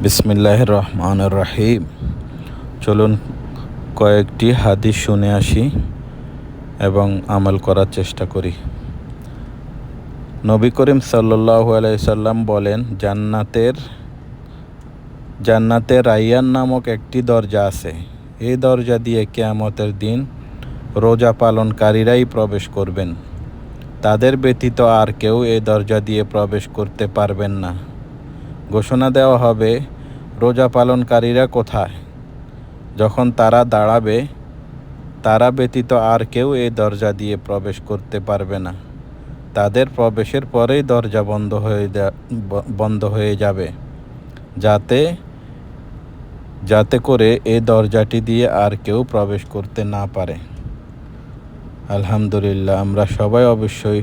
বিসমিল্লাহির রহমানির রহিম। চলুন কয়েকটি হাদিস শুনে আসি এবং আমল করার চেষ্টা করি। নবী করিম সাল্লাল্লাহু আলাইহি সাল্লাম বলেন, জান্নাতে রাইয়ান নামক একটি দরজা আছে। এই দরজা দিয়ে কিয়ামতের দিন রোজা পালনকারীরাই প্রবেশ করবেন। তাদের ব্যতীত আর কেউ এই দরজা দিয়ে প্রবেশ করতে পারবেন না। ঘোষণা দেওয়া হবে, রোজা পালনকারীরা কোথায়? যখন তারা দাঁড়াবে, তারা ব্যতীত আর কেউ এই দরজা দিয়ে প্রবেশ করতে পারবে না। তাদের প্রবেশের পরেই দরজা বন্ধ হয়ে যাবে, যাতে করে এই দরজাটি দিয়ে আর কেউ প্রবেশ করতে না পারে। আলহামদুলিল্লাহ, আমরা সবাই অবশ্যই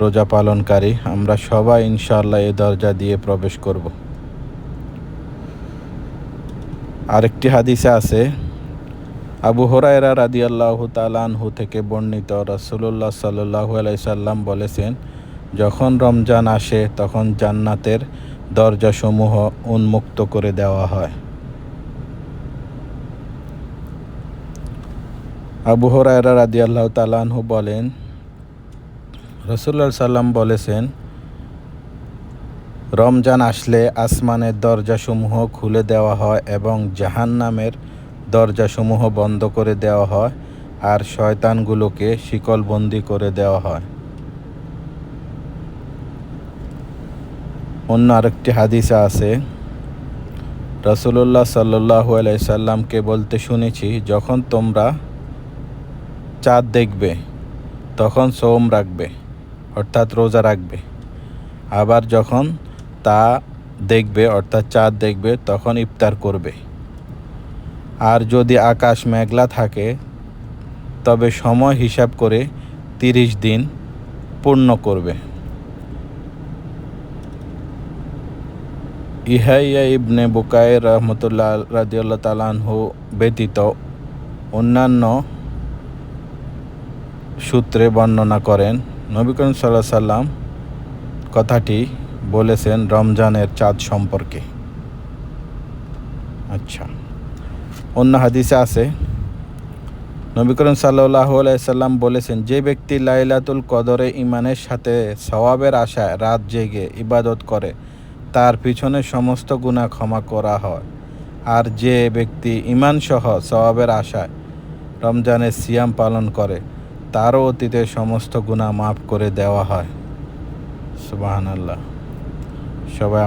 রোজা পালনকারী। আমরা সবাই ইনশাআল্লাহ এই দরজা দিয়ে প্রবেশ করব। আরেকটি হাদিসে আছে, আবু হুরায়রা রাদিয়াল্লাহু তাআলা আনহু থেকে বর্ণিত, রাসূলুল্লাহ সাল্লাল্লাহু আলাইহি সাল্লাম বলেছেন, যখন রমজান আসে তখন জান্নাতের দরজাসমূহ উন্মুক্ত করে দেওয়া হয়। আবু হুরায়রা রাদিয়াল্লাহু তাআলা আনহু বলেন, রাসূলুল্লাহ সাল্লাম বলেছেন, রমজান আসলে আসমানের দরজাসমূহ খুলে দেওয়া হয় এবং জাহান্নামের দরজাসমূহ বন্ধ করে দেওয়া হয়, আর শয়তানগুলোকে শিকলবন্দি করে দেওয়া হয়। অন্য আরেকটি হাদিসে আছে, রাসূলুল্লাহ সাল্লাল্লাহু আলাইহি সাল্লামকে বলতে শুনেছি, যখন তোমরা চাঁদ দেখবে তখন সওম রাখবে, অর্থাৎ রোজা রাখবে। আবার যখন তা দেখবে, অর্থাৎ চাঁদ দেখবে, তখন ইফতার করবে। আর যদি আকাশ মেঘলা থাকে তবে সময় হিসাব করে 30 দিন পূর্ণ করবে। ইয়াহইয়া ইবনে বুকাইর রাহমাতুল্লাহ রাদিয়াল্লাহু তাআলা আনহু ব্যতীত অন্যান্য সূত্রে বর্ণনা করেন, নবী করিম সাল্লাল্লাহু আলাইহি সাল্লাম কথাটি বলেছেন রমজানের চাঁদ সম্পর্কে। আচ্ছা, অন্য হাদিসে আছে, নবী করিম সাল্লাল্লাহু আলাইহি সাল্লাম বলেছেন, যে ব্যক্তি লাইলাতুল কদরে ঈমানের সাথে সওয়াবের আশায় রাত জেগে ইবাদত করে, তার পিছনে সমস্ত গুনাহ ক্ষমা করা হয়। আর যে ব্যক্তি ঈমানসহ সওয়াবের আশায় রমজানের সিয়াম পালন করে, তারও অতীতের সমস্ত গুনাহ মাফ করে দেওয়া হয়। সুবহানাল্লাহ। সবাই